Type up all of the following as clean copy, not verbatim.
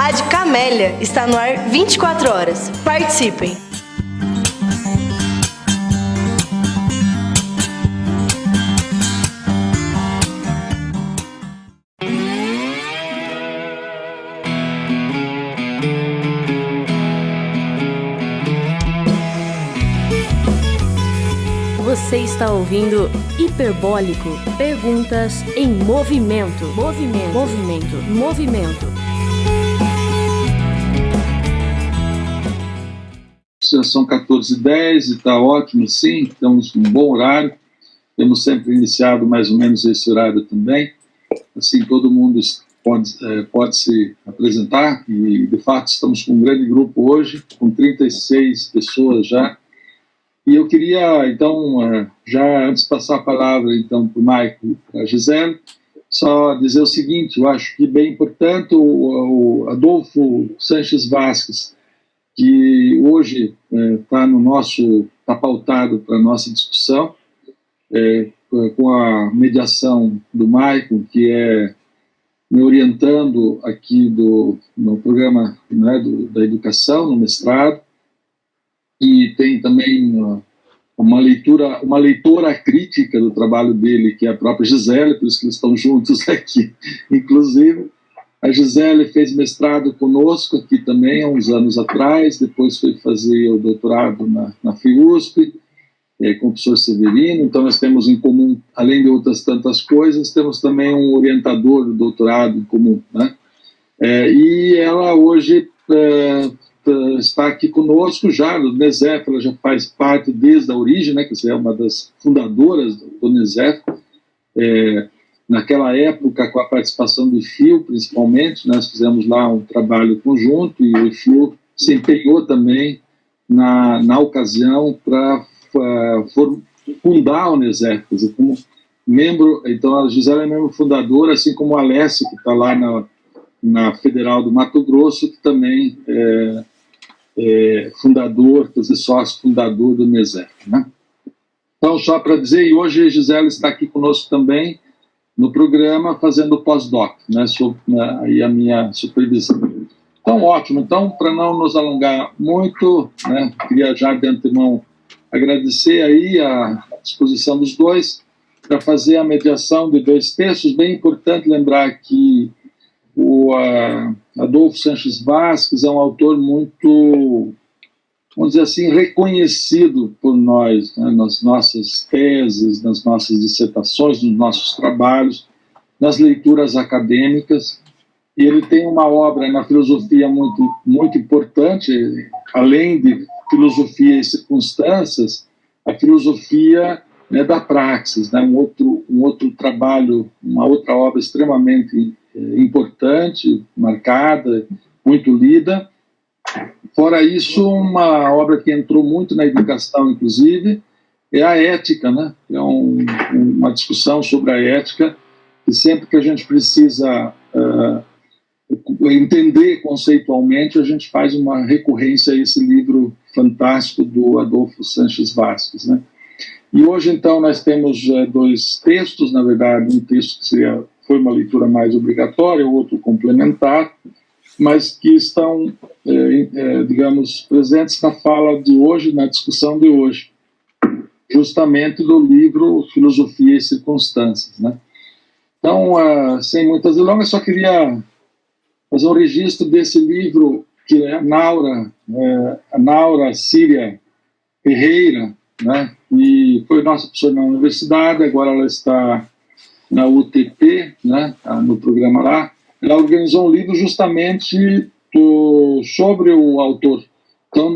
Rádio Camélia está no ar 24 horas. Participem! Você está ouvindo Hiperbólico. Perguntas em movimento. Movimento. São 14h10 e está ótimo, sim. Estamos com um bom horário. Temos sempre iniciado mais ou menos esse horário também. Assim, todo mundo pode se apresentar. E, de fato, estamos com um grande grupo hoje, com 36 pessoas já. E eu queria, então, já antes de passar a palavra então, para o Maico e para a Gisele, só dizer o seguinte: eu acho que bem importante o Adolfo Sanches Vasques, que hoje está pautado para a nossa discussão, com a mediação do Maico, que é me orientando aqui no programa, né, da educação, no mestrado. E tem também uma leitora crítica do trabalho dele, que é a própria Gisele, por isso que eles estão juntos aqui. Inclusive, a Gisele fez mestrado conosco aqui também, há uns anos atrás, depois foi fazer o doutorado na FIUSP, com o professor Severino. Então, nós temos em comum, além de outras tantas coisas, temos também um orientador do doutorado em comum, né? E ela hoje está aqui conosco já, do NESEF. Ela já faz parte desde a origem, né, que você é uma das fundadoras do NESEF, naquela época com a participação do IFIO, principalmente. Nós fizemos lá um trabalho conjunto e o IFIO se empenhou também na ocasião para fundar o NESEF, quer dizer, como membro. Então a Gisele é membro fundadora, assim como o Alessio, que está lá na Federal do Mato Grosso, que também fundador, quer dizer, sócio fundador do NESEF, né? Então, só para dizer, e hoje a Gisele está aqui conosco também no programa, fazendo pós-doc, né, sob aí a minha supervisão. Então, ótimo. Então, para não nos alongar muito, né, queria já de antemão agradecer aí a disposição dos dois para fazer a mediação de dois textos. Bem importante lembrar que o Adolfo Sanches Vasques é um autor muito, vamos dizer assim, reconhecido por nós, né, nas nossas teses, nas nossas dissertações, nos nossos trabalhos, nas leituras acadêmicas. E ele tem uma obra na filosofia muito, muito importante, além de filosofia e circunstâncias, a filosofia, né, da praxis, né, um outro trabalho, uma outra obra extremamente importante, marcada, muito lida. Fora isso, uma obra que entrou muito na educação, inclusive, é a ética, né? É uma discussão sobre a ética, que sempre que a gente precisa entender conceitualmente, a gente faz uma recorrência a esse livro fantástico do Adolfo Sanches Vasques, né? E hoje, então, nós temos dois textos, na verdade, um texto que foi uma leitura mais obrigatória, o outro complementar, mas que estão, digamos, presentes na fala de hoje, na discussão de hoje, justamente do livro Filosofia e Circunstâncias, né? Então, sem muitas delongas, só queria fazer um registro desse livro, que é a Naura Síria Ferreira, né? E foi nossa professora na universidade, agora ela está na UTP, né, no programa lá. Ela organizou um livro justamente sobre o autor. Então,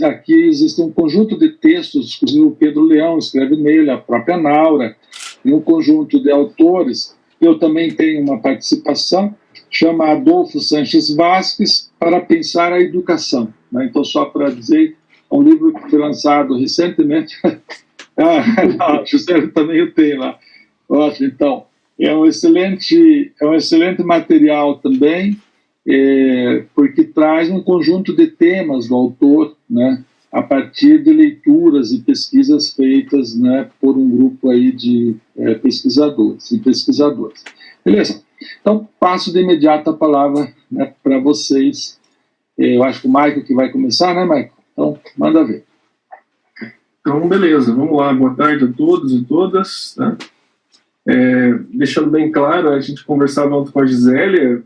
aqui existe um conjunto de textos, inclusive o Pedro Leão escreve nele, a própria Naura, e um conjunto de autores. Eu também tenho uma participação, chama Adolfo Sanches Vasques para pensar a educação, né? Então, só para dizer, é um livro que foi lançado recentemente. A Gisele também eu tenho lá. Ótimo, então, é um excelente material também, porque traz um conjunto de temas do autor, né, a partir de leituras e pesquisas feitas, né, por um grupo aí de pesquisadores e pesquisadoras. Beleza? Então, passo de imediato a palavra, né, para vocês. Eu acho que o Michael que vai começar, né, Michael? Então, manda ver. Então, beleza, vamos lá. Boa tarde a todos e todas. Né? Deixando bem claro, a gente conversava ontem com a Gisélia,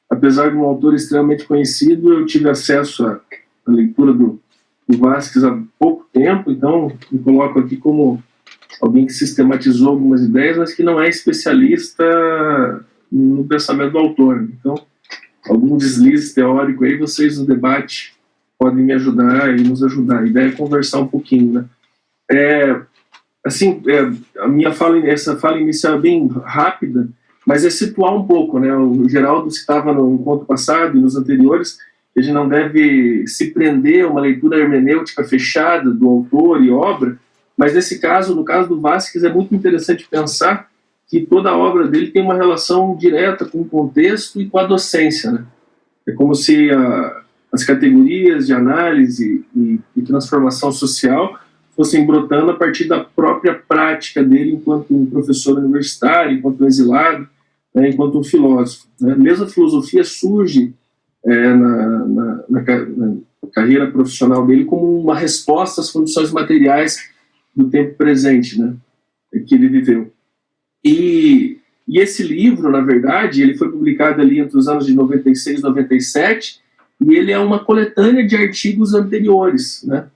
apesar de um autor extremamente conhecido, eu tive acesso à leitura do Vasquez há pouco tempo, então me coloco aqui como alguém que sistematizou algumas ideias, mas que não é especialista no pensamento do autor. Então, algum deslize teórico aí, vocês no debate podem me ajudar e nos ajudar. A ideia é conversar um pouquinho, né? A minha essa fala inicial é bem rápida, mas é situar um pouco, né? O Geraldo citava no encontro passado e nos anteriores que a gente não deve se prender a uma leitura hermenêutica fechada do autor e obra, mas nesse caso, no caso do Vasquez, é muito interessante pensar que toda a obra dele tem uma relação direta com o contexto e com a docência, né? É como se as categorias de análise e transformação social fossem brotando a partir da própria prática dele enquanto um professor universitário, enquanto um exilado, né, enquanto um filósofo. Né? Mesmo a filosofia surge na carreira profissional dele como uma resposta às condições materiais do tempo presente, né, que ele viveu. E esse livro, na verdade, ele foi publicado ali entre os anos de 96 e 97, e ele é uma coletânea de artigos anteriores, né?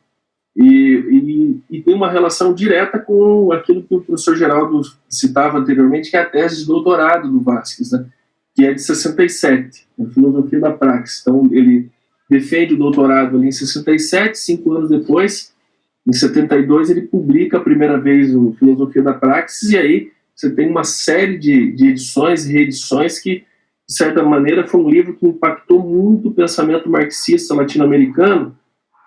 E tem uma relação direta com aquilo que o professor Geraldo citava anteriormente, que é a tese de doutorado do Vasquez, né? Que é de 67, a Filosofia da Praxis. Então, ele defende o doutorado ali em 67, 5 anos depois, em 72, ele publica a primeira vez o Filosofia da Praxis, e aí você tem uma série de edições e reedições que, de certa maneira, foi um livro que impactou muito o pensamento marxista latino-americano,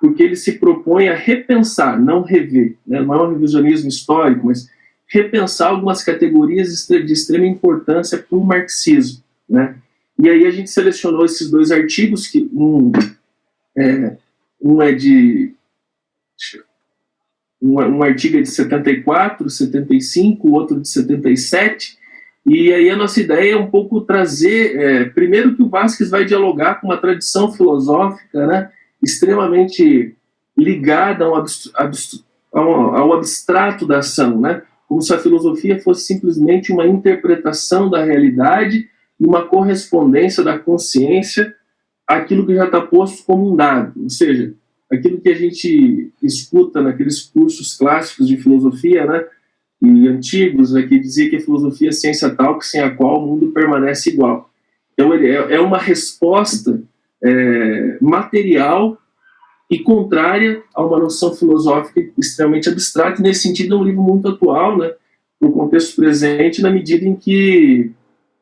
porque ele se propõe a repensar, não rever, né? Não é um revisionismo histórico, mas repensar algumas categorias de extrema importância para o marxismo, né? E aí a gente selecionou esses dois artigos, que um artigo é de 74, 75, o outro de 77, e aí a nossa ideia é um pouco trazer, primeiro que o Vasquez vai dialogar com uma tradição filosófica, né, extremamente ligada ao abstrato da ação, né, como se a filosofia fosse simplesmente uma interpretação da realidade e uma correspondência da consciência àquilo que já está posto como um dado, ou seja, aquilo que a gente escuta naqueles cursos clássicos de filosofia, né, e antigos, né, que dizia que a filosofia é ciência tal que sem a qual o mundo permanece igual. Então, ele é uma resposta material e contrária a uma noção filosófica extremamente abstrata, e nesse sentido é um livro muito atual, né, no contexto presente, na medida em que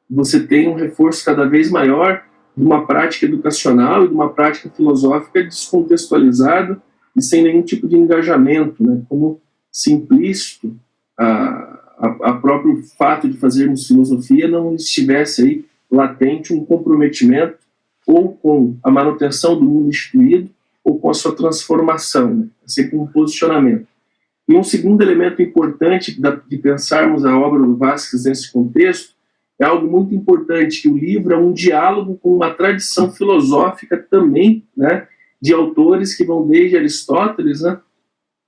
você tem um reforço cada vez maior de uma prática educacional e de uma prática filosófica descontextualizada e sem nenhum tipo de engajamento, né, como se implícito a próprio fato de fazermos filosofia não estivesse aí latente um comprometimento ou com a manutenção do mundo instituído ou com a sua transformação, né, sempre um posicionamento. E um segundo elemento importante de pensarmos a obra do Vasquez nesse contexto é algo muito importante, que o livro é um diálogo com uma tradição filosófica também, né, de autores que vão desde Aristóteles, né,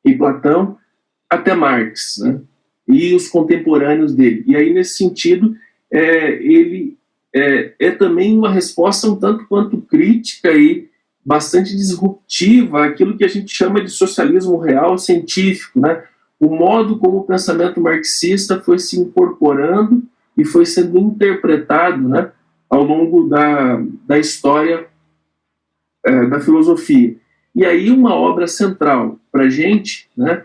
e Platão até Marx, né, e os contemporâneos dele. E aí, nesse sentido, ele é também uma resposta um tanto quanto crítica e bastante disruptiva àquilo que a gente chama de socialismo real científico, né, o modo como o pensamento marxista foi se incorporando e foi sendo interpretado, né, ao longo da história da filosofia. E aí uma obra central para a gente, né,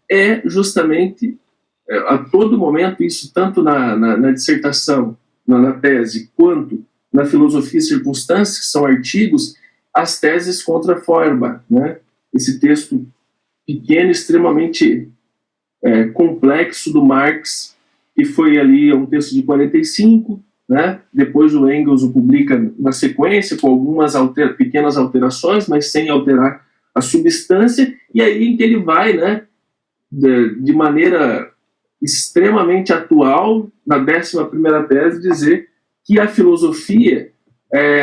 é justamente, a todo momento, isso tanto na dissertação, na tese, quanto na filosofia e circunstâncias, que são artigos, as teses contra Feuerbach, né, esse texto pequeno, extremamente complexo do Marx, que foi ali um texto de 45, né? Depois o Engels o publica na sequência, com algumas pequenas alterações, mas sem alterar a substância, e aí em que ele vai, né, de maneira extremamente atual, na 11ª tese, dizer que a filosofia,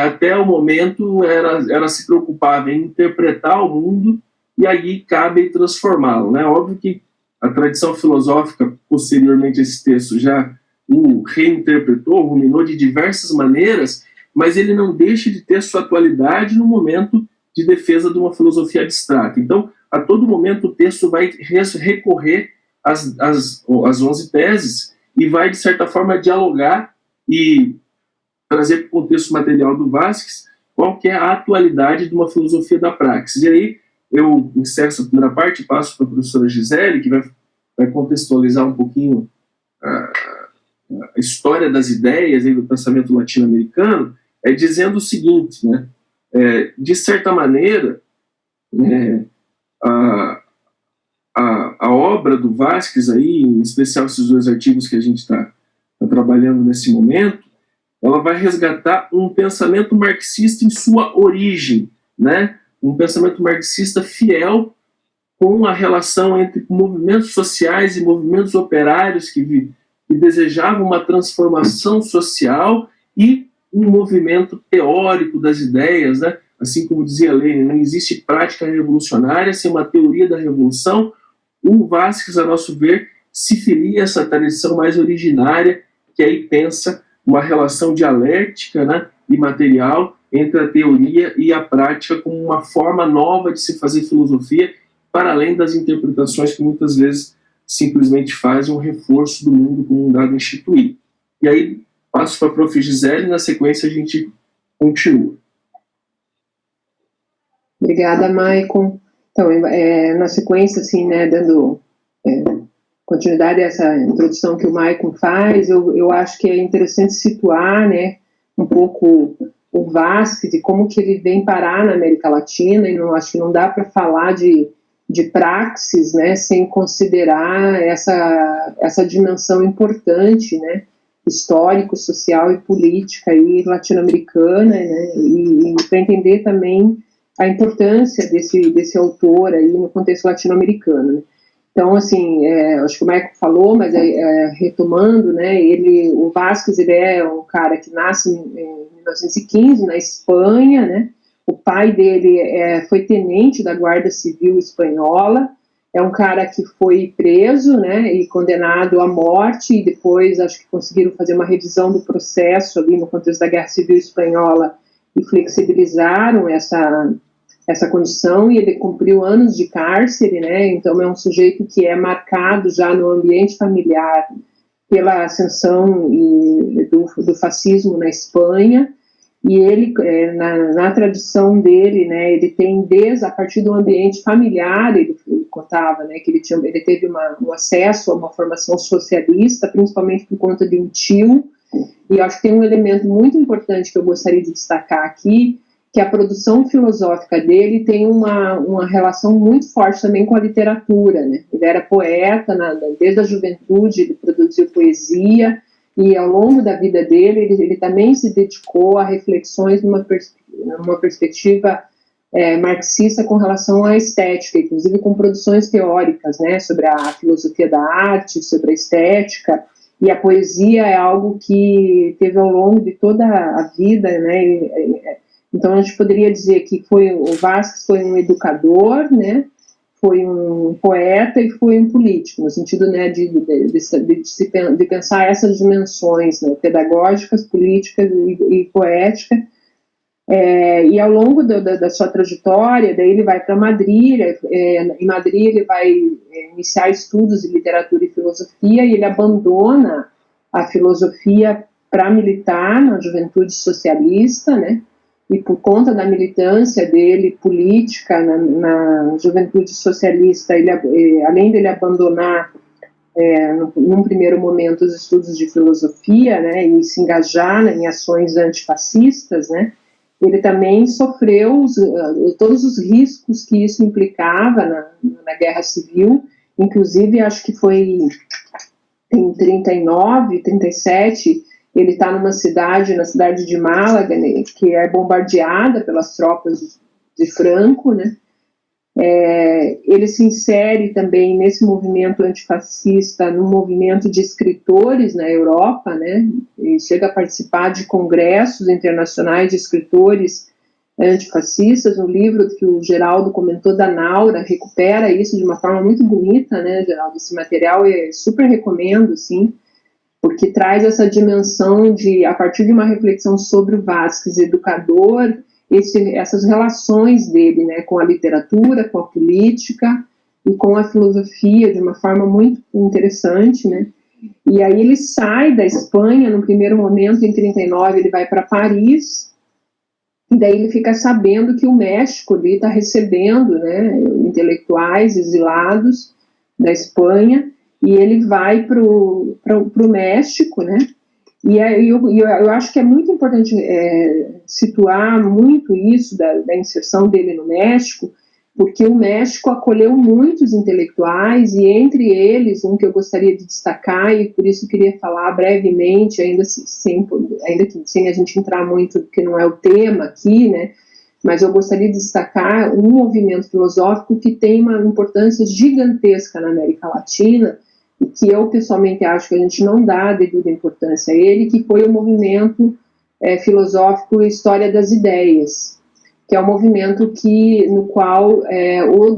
até o momento, ela se preocupava em interpretar o mundo e aí cabe transformá-lo, né? Óbvio que a tradição filosófica, posteriormente a esse texto, já o reinterpretou, ruminou de diversas maneiras, mas ele não deixa de ter sua atualidade no momento de defesa de uma filosofia abstrata. Então, a todo momento, o texto vai recorrer às 11 teses e vai, de certa forma, dialogar e trazer para o contexto material do Vasquez qual que é a atualidade de uma filosofia da praxis. E aí, eu encerro essa primeira parte e passo para a professora Gisele, que vai contextualizar um pouquinho a história das ideias e do pensamento latino-americano, dizendo o seguinte, né? De certa maneira, a obra do Vasquez, aí, em especial esses 2 artigos que a gente está trabalhando nesse momento, ela vai resgatar um pensamento marxista em sua origem, né? Um pensamento marxista fiel com a relação entre movimentos sociais e movimentos operários que desejavam uma transformação social e um movimento teórico das ideias, né? Assim como dizia Lenin, não existe prática revolucionária sem uma teoria da revolução. O Vasquez, a nosso ver, se filia a essa tradição mais originária, que aí pensa uma relação dialética, né, e material entre a teoria e a prática como uma forma nova de se fazer filosofia, para além das interpretações que muitas vezes simplesmente fazem um reforço do mundo como um dado instituído. E aí passo para a prof. Gisele e na sequência a gente continua. Obrigada, Maicon. Então, na sequência, assim, né, dando continuidade a essa introdução que o Maicon faz, eu acho que é interessante situar, né, um pouco o Vasquez e como que ele vem parar na América Latina, e acho que não dá para falar de praxis, né, sem considerar essa dimensão importante, né, histórico, social e política aí latino-americana, né, e para entender também a importância desse autor aí no contexto latino-americano, né. Então, assim, acho que o Michael falou, mas retomando, né, o Vasquez, ele é um cara que nasce em 1915 na Espanha, né. O pai dele foi tenente da Guarda Civil Espanhola, é um cara que foi preso, né, e condenado à morte, e depois acho que conseguiram fazer uma revisão do processo ali no contexto da Guerra Civil Espanhola e flexibilizaram essa condição, e ele cumpriu anos de cárcere, né, então é um sujeito que é marcado já no ambiente familiar pela ascensão do fascismo na Espanha, e ele, na tradição dele, né, ele tem a partir do ambiente familiar, ele contava, né, que ele teve um acesso a uma formação socialista, principalmente por conta de um tio, e acho que tem um elemento muito importante que eu gostaria de destacar aqui, que a produção filosófica dele tem uma relação muito forte também com a literatura, né? Ele era poeta, desde a juventude ele produziu poesia, e ao longo da vida dele ele também se dedicou a reflexões numa perspectiva marxista com relação à estética, inclusive com produções teóricas, né, sobre a filosofia da arte, sobre a estética, e a poesia é algo que teve ao longo de toda a vida, né. Então a gente poderia dizer que o Vasquez foi um educador, né, foi um poeta e foi um político, no sentido, né, de pensar essas dimensões, né, pedagógicas, políticas e poéticas. E ao longo da sua trajetória, daí ele vai para Madrid, em Madrid ele vai iniciar estudos de literatura e filosofia, e ele abandona a filosofia para militar na Juventude Socialista, né, e por conta da militância dele política na Juventude Socialista, além dele abandonar num primeiro momento os estudos de filosofia, né, e se engajar, né, em ações antifascistas, né, ele também sofreu todos os riscos que isso implicava na Guerra Civil, inclusive acho que foi em 39, 37, ele está na cidade de Málaga, né, que é bombardeada pelas tropas de Franco, né, Ele se insere também nesse movimento antifascista, no movimento de escritores na Europa, né? E chega a participar de congressos internacionais de escritores antifascistas. No livro que o Geraldo comentou, da Naura, recupera isso de uma forma muito bonita, né, Geraldo? Esse material eu super recomendo, assim, porque traz essa dimensão de, a partir de uma reflexão sobre o Vázquez, educador, essas relações dele, né, com a literatura, com a política e com a filosofia, de uma forma muito interessante, né. E aí ele sai da Espanha, no primeiro momento, em 1939, ele vai para Paris, e daí ele fica sabendo que o México está recebendo, né, intelectuais exilados da Espanha, e ele vai para o México, né. E eu acho que é muito importante situar muito isso da inserção dele no México, porque o México acolheu muitos intelectuais, e entre eles, um que eu gostaria de destacar, e por isso queria falar brevemente, ainda que sem a gente entrar muito, porque não é o tema aqui, né, mas eu gostaria de destacar um movimento filosófico que tem uma importância gigantesca na América Latina, e que eu pessoalmente acho que a gente não dá a devida importância a ele, que foi o movimento filosófico História das Ideias, que é um movimento no qual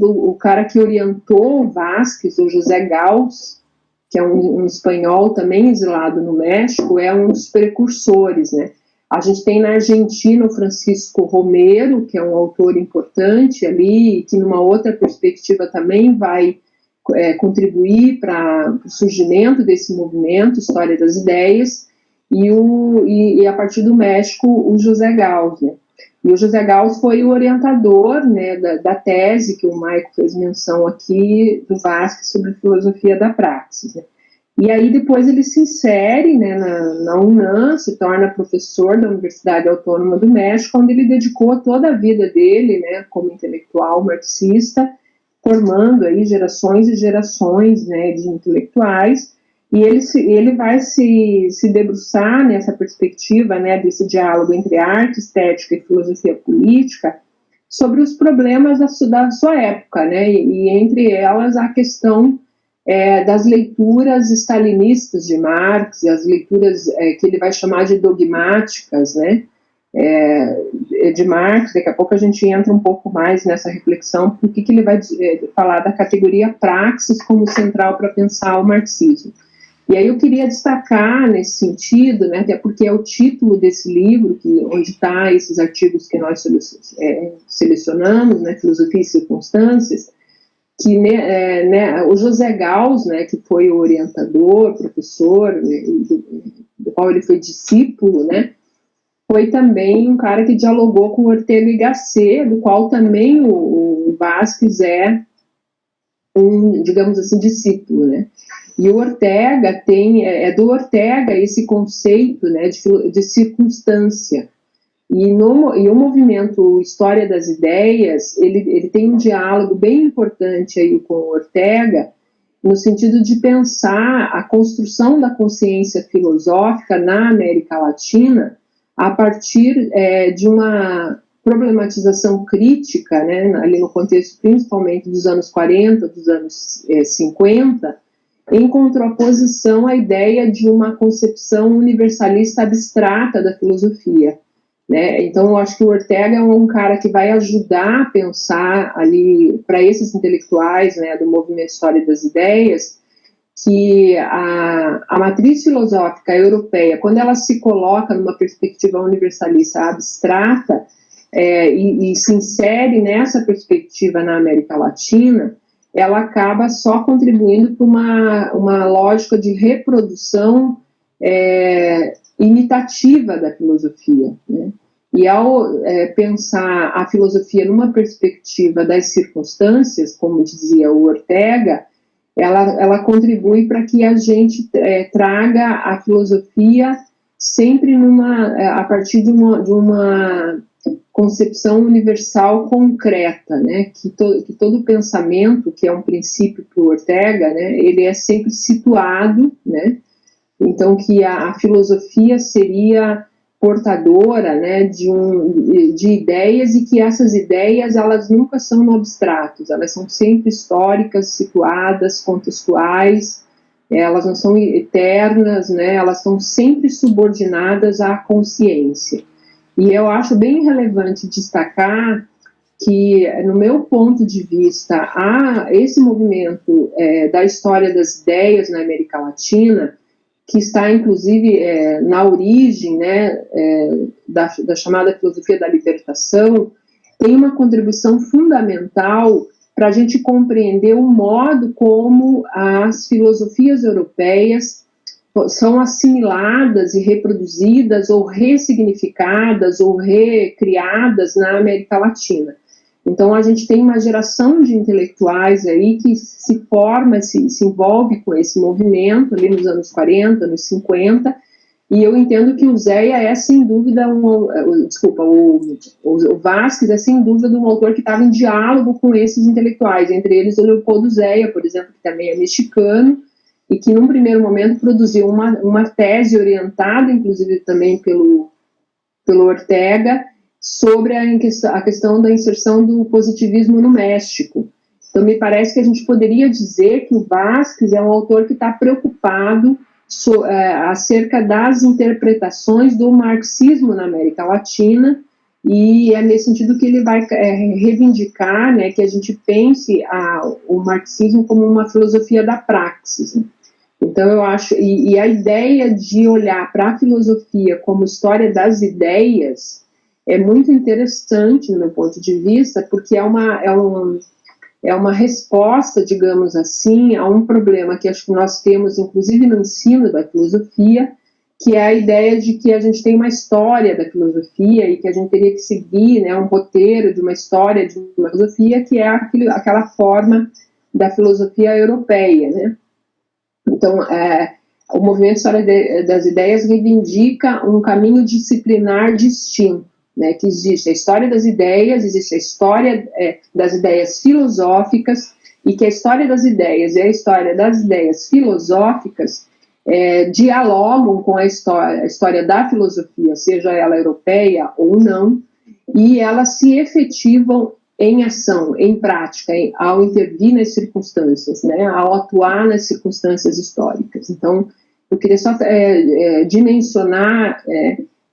o cara que orientou o Vázquez, o José Gálvez, que é um espanhol também exilado no México, é um dos precursores, né? A gente tem na Argentina o Francisco Romero, que é um autor importante ali, e que numa outra perspectiva também vai contribuir para o surgimento desse movimento, História das Ideias, e a partir do México, o José Gálvez, né? E o José Gálvez foi o orientador, né, da tese que o Maico fez menção aqui, do Vázquez, sobre filosofia da praxis, né? E aí depois ele se insere, né, na UNAM, se torna professor da Universidade Autônoma do México, onde ele dedicou toda a vida dele, né, como intelectual marxista, formando aí gerações e gerações, né, de intelectuais, e ele vai se debruçar nessa perspectiva, né, desse diálogo entre arte, estética e filosofia política, sobre os problemas da sua época, né, e entre elas a questão das leituras stalinistas de Marx, as leituras que ele vai chamar de dogmáticas, né, de Marx. Daqui a pouco a gente entra um pouco mais nessa reflexão, porque que ele vai falar da categoria praxis como central para pensar o marxismo. E aí eu queria destacar nesse sentido, né, até porque é o título desse livro, onde está esses artigos que nós selecionamos, né, Filosofia e Circunstâncias, que o José Gálvez, né, que foi o orientador, professor, né, do qual ele foi discípulo, né, foi também um cara que dialogou com Ortega y Gasset, do qual também o Vázquez é um, digamos assim, discípulo, né. E o Ortega do Ortega esse conceito, né, de circunstância. E o movimento História das Ideias, ele tem um diálogo bem importante aí com o Ortega, no sentido de pensar a construção da consciência filosófica na América Latina a partir de uma problematização crítica, né, ali no contexto principalmente dos anos 40, dos anos 50, em contraposição à ideia de uma concepção universalista abstrata da filosofia, né? Então, eu acho que o Ortega é um cara que vai ajudar a pensar ali, para esses intelectuais, né, do movimento História das Ideias, que a matriz filosófica europeia, quando ela se coloca numa perspectiva universalista abstrata e se insere nessa perspectiva na América Latina, ela acaba só contribuindo para uma lógica de reprodução imitativa da filosofia, né? E ao pensar a filosofia numa perspectiva das circunstâncias, como dizia o Ortega, ela contribui para que a gente traga a filosofia sempre a partir de uma concepção universal concreta, né? Que todo pensamento, que é um princípio para o Ortega, né, ele é sempre situado, né? Então que a filosofia seria portadora, né, de ideias, e que essas ideias, elas nunca são no abstrato, elas são sempre históricas, situadas, contextuais, elas não são eternas, né, elas estão sempre subordinadas à consciência. E eu acho bem relevante destacar que, no meu ponto de vista, esse movimento da história das ideias na América Latina, que está, inclusive, na origem, né, da chamada filosofia da libertação, tem uma contribuição fundamental para a gente compreender o modo como as filosofias europeias são assimiladas e reproduzidas ou ressignificadas ou recriadas na América Latina. Então, a gente tem uma geração de intelectuais aí que se forma, se envolve com esse movimento ali nos anos 40, anos 50, e eu entendo que o Zéia é, sem dúvida, o Vázquez é, sem dúvida, um autor que estava em diálogo com esses intelectuais, entre eles o Leopoldo Zéia, por exemplo, que também é mexicano, e que, num primeiro momento, produziu uma tese orientada, inclusive, também pelo Ortega, sobre a questão da inserção do positivismo no México. Então, me parece que a gente poderia dizer que o Vázquez é um autor que está preocupado acerca das interpretações do marxismo na América Latina, e é nesse sentido que ele vai reivindicar, né, que a gente pense o marxismo como uma filosofia da praxis. Né? Então, eu acho, e a ideia de olhar para a filosofia como história das ideias é muito interessante, no meu ponto de vista, porque é uma resposta, digamos assim, a um problema que acho que nós temos, inclusive no ensino da filosofia, que é a ideia de que a gente tem uma história da filosofia e que a gente teria que seguir, né, um roteiro de uma história de uma filosofia, que é aquela forma da filosofia europeia, né? Então, o movimento História das Ideias reivindica um caminho disciplinar distinto, né, que existe a história das ideias, existe a história das ideias filosóficas, e que a história das ideias e a história das ideias filosóficas dialogam com a história da filosofia, seja ela europeia ou não, e elas se efetivam em ação, em prática, ao intervir nas circunstâncias, né, ao atuar nas circunstâncias históricas. Então, eu queria só dimensionar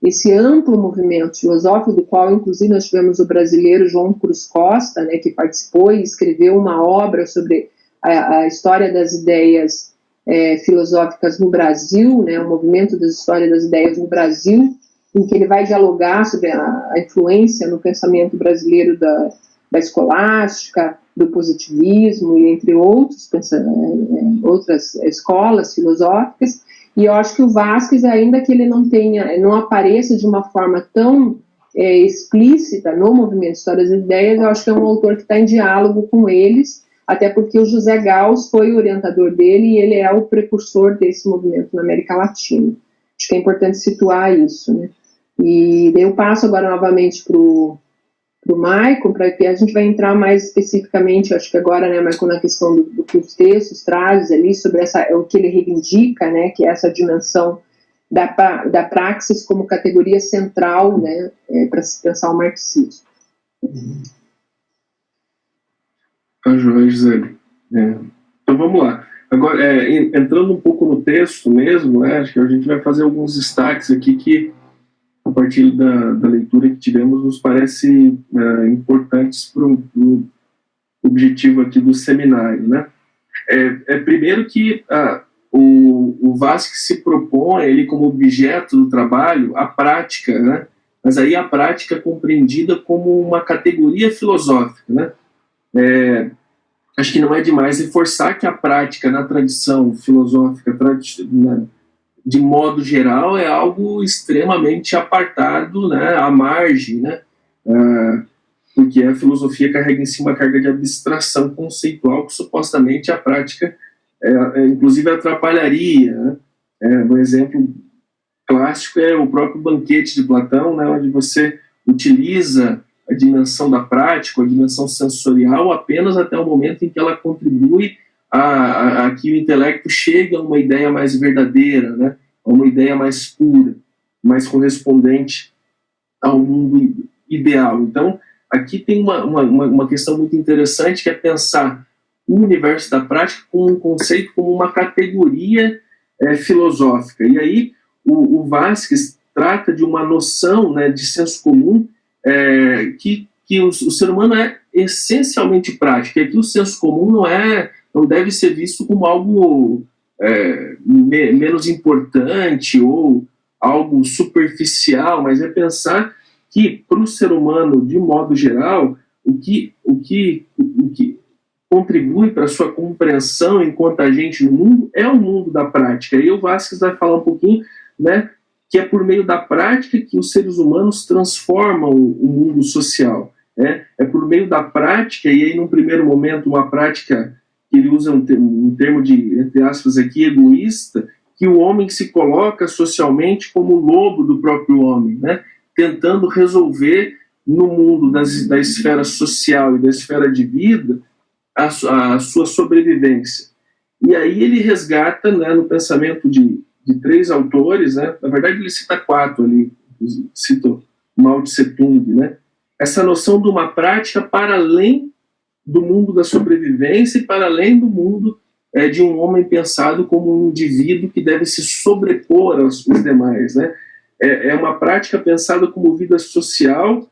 esse amplo movimento filosófico, do qual, inclusive, nós tivemos o brasileiro João Cruz Costa, né, que participou e escreveu uma obra sobre a história das ideias filosóficas no Brasil, né, o movimento da história das ideias no Brasil, em que ele vai dialogar sobre a influência no pensamento brasileiro da escolástica, do positivismo, e entre outras escolas filosóficas. E eu acho que o Vázquez, ainda que ele não apareça de uma forma tão explícita no movimento História das Ideias, eu acho que é um autor que está em diálogo com eles, até porque o José Gauss foi o orientador dele e ele é o precursor desse movimento na América Latina. Acho que é importante situar isso, né? E daí eu passo agora novamente para o Maicon, para que a gente vai entrar mais especificamente, acho que agora, né, Maicon, na questão do que os textos trazem ali, sobre o que ele reivindica, né, que é essa dimensão da praxis como categoria central, né, para se pensar o marxismo. Joia, Gisele. Então vamos lá. Agora, entrando um pouco no texto mesmo, acho que a gente vai fazer alguns destaques aqui que, a partir da leitura que tivemos, nos parece importantes para o objetivo aqui do seminário, né? Primeiro que o Vázquez se propõe, ele como objeto do trabalho, a prática, né? Mas aí a prática é compreendida como uma categoria filosófica, né? Acho que não é demais reforçar que a prática na tradição filosófica de modo geral, é algo extremamente apartado, né, à margem, né, porque a filosofia carrega em si uma carga de abstração conceitual que supostamente a prática, inclusive, atrapalharia. Né? Um exemplo clássico é o próprio Banquete de Platão, né, onde você utiliza a dimensão da prática, a dimensão sensorial, apenas até o momento em que ela contribui a que o intelecto chegue a uma ideia mais verdadeira, né, a uma ideia mais pura. mais correspondente ao mundo ideal. Então, aqui tem uma questão muito interessante, que é pensar o universo da prática como um conceito, como uma categoria filosófica. E aí o Vasquez trata de uma noção, né, de senso comum, que o ser humano é essencialmente prático. E aqui o senso comum não deve ser visto como algo menos importante ou algo superficial, mas é pensar que, para o ser humano, de modo geral, o que contribui para a sua compreensão enquanto agente no mundo é o mundo da prática. E o Vasquez vai falar um pouquinho, né, que é por meio da prática que os seres humanos transformam o mundo social. É por meio da prática, e aí, num primeiro momento, uma prática que ele usa um termo de, entre aspas, aqui, egoísta, que o homem se coloca socialmente como lobo do próprio homem, né, tentando resolver no mundo da esfera social e da esfera de vida a sua sobrevivência. E aí ele resgata, né, no pensamento de 3 autores, né, na verdade ele cita 4 ali, cita Mao Tse Tung, né, essa noção de uma prática para além do mundo da sobrevivência e para além do mundo de um homem pensado como um indivíduo que deve se sobrepor aos demais, né. É uma prática pensada como vida social,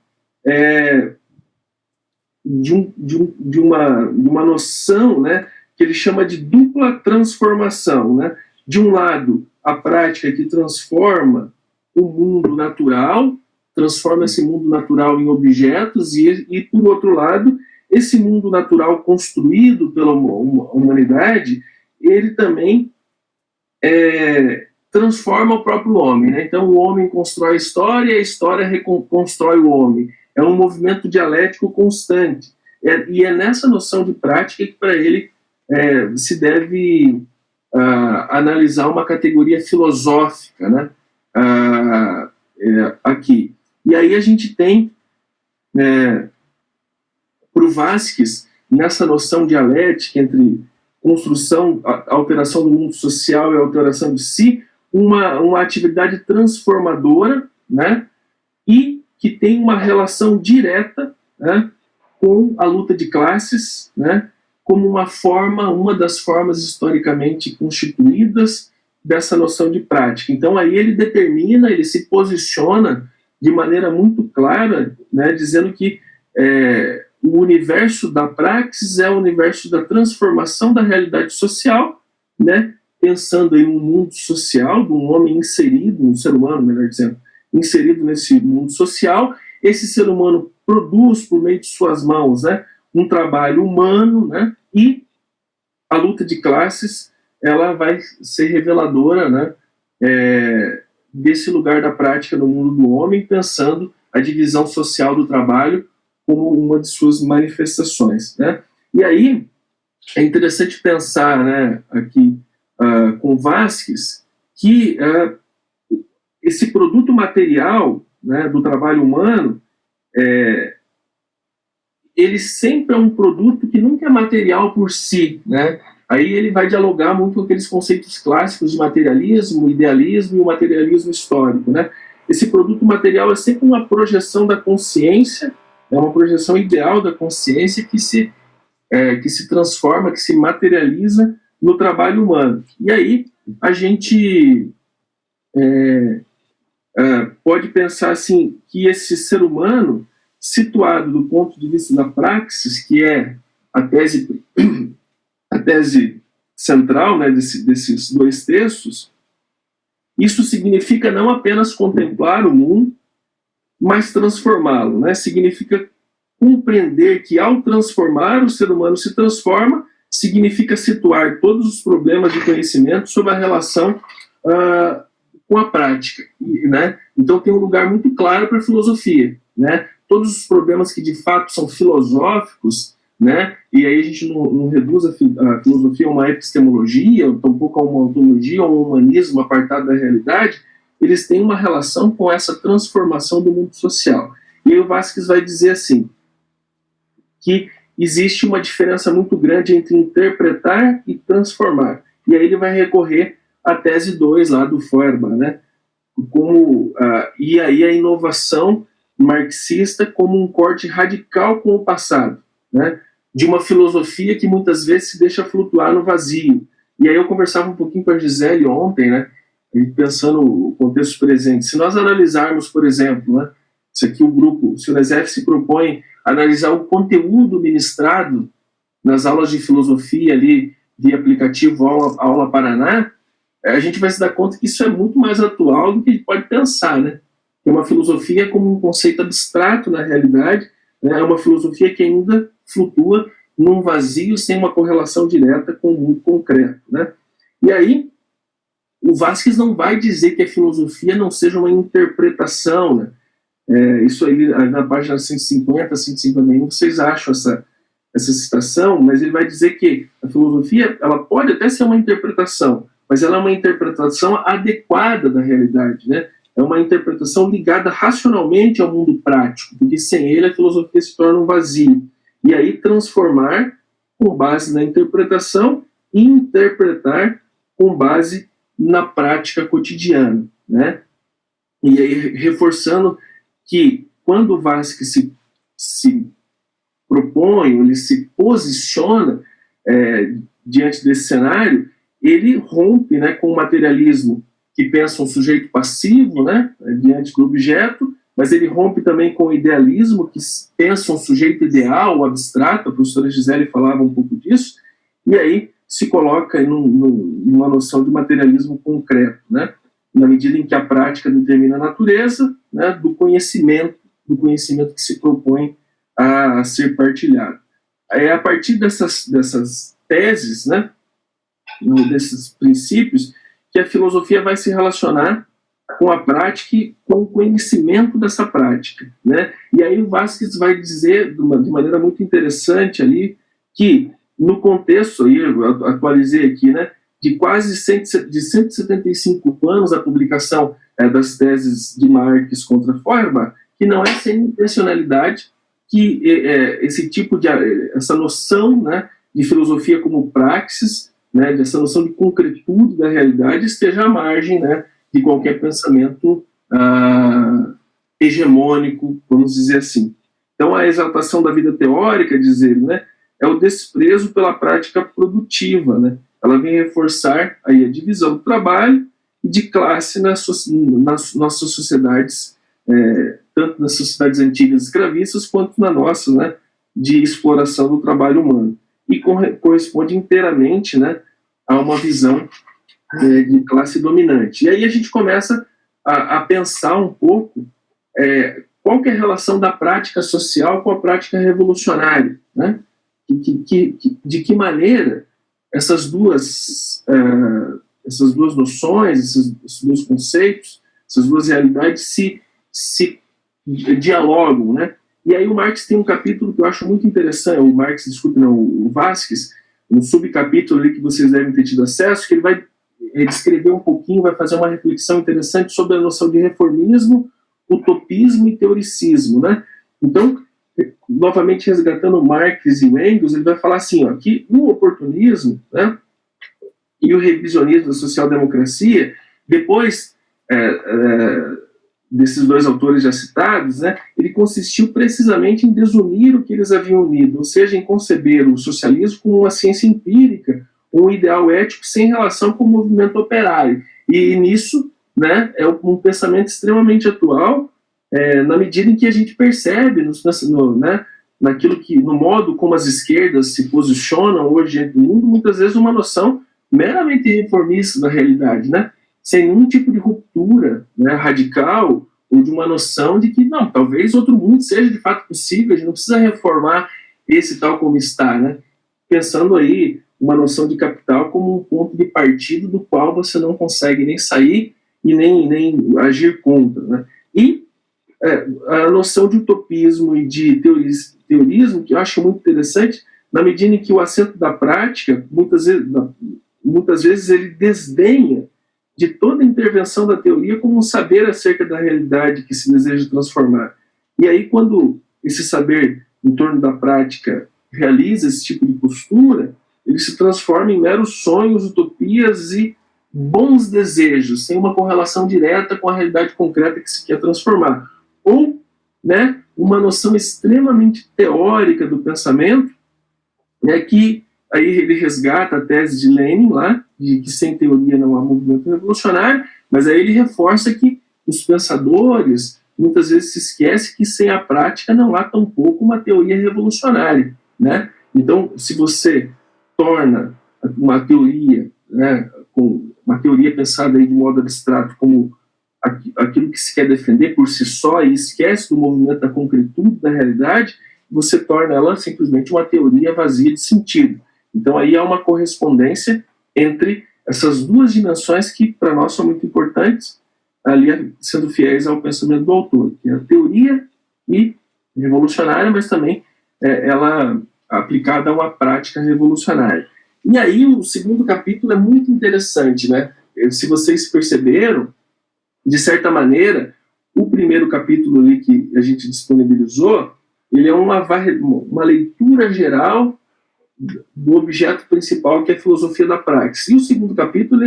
de uma noção, né, que ele chama de dupla transformação, né. De um lado, a prática que transforma o mundo natural, transforma esse mundo natural em objetos, e por outro lado, esse mundo natural construído pela humanidade, ele também transforma o próprio homem, né? Então o homem constrói a história reconstrói o homem. É um movimento dialético constante. E é nessa noção de prática que para ele se deve analisar uma categoria filosófica, né? Aqui. E aí a gente tem, para o Vasquez, nessa noção dialética entre construção, alteração do mundo social e alteração de si, uma atividade transformadora, né, e que tem uma relação direta, né, com a luta de classes, né, como uma das formas historicamente constituídas dessa noção de prática. Então aí ele se posiciona de maneira muito clara, né, dizendo que o universo da praxis é o universo da transformação da realidade social, né, pensando em um mundo social, de um homem inserido, um ser humano, melhor dizendo, inserido nesse mundo social. Esse ser humano produz, por meio de suas mãos, né, um trabalho humano, né, e a luta de classes, ela vai ser reveladora, né, desse lugar da prática no mundo do homem, pensando a divisão social do trabalho como uma de suas manifestações, né. E aí é interessante pensar, né, aqui com Vasquez, que esse produto material, né, do trabalho humano, ele sempre é um produto que nunca é material por si, né? Aí ele vai dialogar muito com aqueles conceitos clássicos de materialismo, idealismo e o materialismo histórico, né? Esse produto material é sempre uma projeção da consciência, é uma projeção ideal da consciência que se transforma, que se materializa no trabalho humano. E aí a gente pode pensar assim, que esse ser humano, situado do ponto de vista da praxis, que é a tese central, né, desses 2 textos, isso significa não apenas contemplar o mundo, mas transformá-lo, né? Significa compreender que, ao transformar, o ser humano se transforma, significa situar todos os problemas de conhecimento sob a relação com a prática, né? Então tem um lugar muito claro para a filosofia, né? Todos os problemas que de fato são filosóficos, né? E aí a gente não reduz a filosofia a uma epistemologia, tampouco a uma ontologia ou um humanismo apartado da realidade. Eles têm uma relação com essa transformação do mundo social. E aí o Vasquez vai dizer assim, que existe uma diferença muito grande entre interpretar e transformar. E aí ele vai recorrer à tese 2 lá do Feuerbach, né? e aí a inovação marxista como um corte radical com o passado, né? De uma filosofia que muitas vezes se deixa flutuar no vazio. E aí eu conversava um pouquinho com a Gisele ontem, né? Pensando no contexto presente. Se nós analisarmos, por exemplo, né, isso aqui o Unesef se propõe a analisar o conteúdo ministrado nas aulas de filosofia ali, via aplicativo Aula Paraná, a gente vai se dar conta que isso é muito mais atual do que a gente pode pensar, né? É uma filosofia como um conceito abstrato na realidade, né? É uma filosofia que ainda flutua num vazio sem uma correlação direta com o mundo concreto, né? E aí, o Vasquez não vai dizer que a filosofia não seja uma interpretação, né? Isso aí, na página 150, 151, vocês acham essa citação, mas ele vai dizer que a filosofia ela pode até ser uma interpretação, mas ela é uma interpretação adequada da realidade, né? É uma interpretação ligada racionalmente ao mundo prático, porque sem ele a filosofia se torna um vazio. E aí transformar com base na interpretação e interpretar com base na prática cotidiana, né? E aí reforçando que quando o Vasquez se propõe, ele se posiciona diante desse cenário, ele rompe, né, com o materialismo que pensa um sujeito passivo, né, diante do objeto, mas ele rompe também com o idealismo que pensa um sujeito ideal, abstrato. A professora Gisele falava um pouco disso, e aí se coloca numa noção de materialismo concreto, né, na medida em que a prática determina a natureza, né, do conhecimento que se propõe a ser partilhado. É a partir dessas teses, né, desses princípios, que a filosofia vai se relacionar com a prática e com o conhecimento dessa prática, né? E aí o Vasquez vai dizer de maneira muito interessante ali que no contexto, aí eu atualizei aqui, né, de quase 175 anos da publicação das teses de Marx contra Feuerbach, que não é sem intencionalidade que essa noção, né, de filosofia como praxis, né, dessa noção de concretude da realidade esteja à margem, né, de qualquer pensamento hegemônico, vamos dizer assim. Então, a exaltação da vida teórica, diz ele, né, é o desprezo pela prática produtiva, né? Ela vem reforçar aí a divisão do trabalho e de classe nas nossas sociedades, tanto nas sociedades antigas escravistas quanto na nossa, né, de exploração do trabalho humano. E corresponde inteiramente, né, a uma visão de classe dominante. E aí a gente começa a pensar um pouco qual que é a relação da prática social com a prática revolucionária, né? De que maneira essas duas noções, esses dois conceitos, essas duas realidades se dialogam, né? E aí o Marx tem um capítulo que eu acho muito interessante, o Vasquez, um subcapítulo ali que vocês devem ter tido acesso, que ele vai descrever um pouquinho, vai fazer uma reflexão interessante sobre a noção de reformismo, utopismo e teoricismo, né? Então, novamente resgatando Marx e Engels, ele vai falar assim, ó, que o oportunismo, né, e o revisionismo da social-democracia, depois desses dois autores já citados, né, ele consistiu precisamente em desunir o que eles haviam unido, ou seja, em conceber o socialismo como uma ciência empírica, um ideal ético sem relação com o movimento operário. E nisso, né, é um pensamento extremamente atual, na medida em que a gente percebe no modo como as esquerdas se posicionam hoje no mundo, muitas vezes uma noção meramente reformista da realidade, né? Sem nenhum tipo de ruptura, né, radical, ou de uma noção de que, não, talvez outro mundo seja de fato possível, a gente não precisa reformar esse tal como está, né? Pensando aí uma noção de capital como um ponto de partida do qual você não consegue nem sair e nem agir contra, né? E a noção de utopismo e de teorismo, que eu acho muito interessante, na medida em que o acento da prática, muitas vezes ele desdenha de toda a intervenção da teoria como um saber acerca da realidade que se deseja transformar. E aí, quando esse saber em torno da prática realiza esse tipo de postura, ele se transforma em meros sonhos, utopias e bons desejos, sem uma correlação direta com a realidade concreta que se quer transformar. Ou, né, uma noção extremamente teórica do pensamento, né, que aí ele resgata a tese de Lenin lá, de que sem teoria não há movimento revolucionário, mas aí ele reforça que os pensadores muitas vezes se esquecem que sem a prática não há tampouco uma teoria revolucionária, né? Então, se você torna uma teoria, né, com uma teoria pensada aí de modo abstrato como aquilo que se quer defender por si só e esquece do movimento da concretude da realidade, você torna ela simplesmente uma teoria vazia de sentido. Então aí há uma correspondência entre essas duas dimensões que para nós são muito importantes, ali sendo fiéis ao pensamento do autor, que é a teoria e revolucionária, mas também ela aplicada a uma prática revolucionária. E aí o segundo capítulo é muito interessante, né? Se vocês perceberam, de certa maneira, o primeiro capítulo ali que a gente disponibilizou, ele é uma leitura geral do objeto principal, que é a filosofia da praxis. E o segundo capítulo,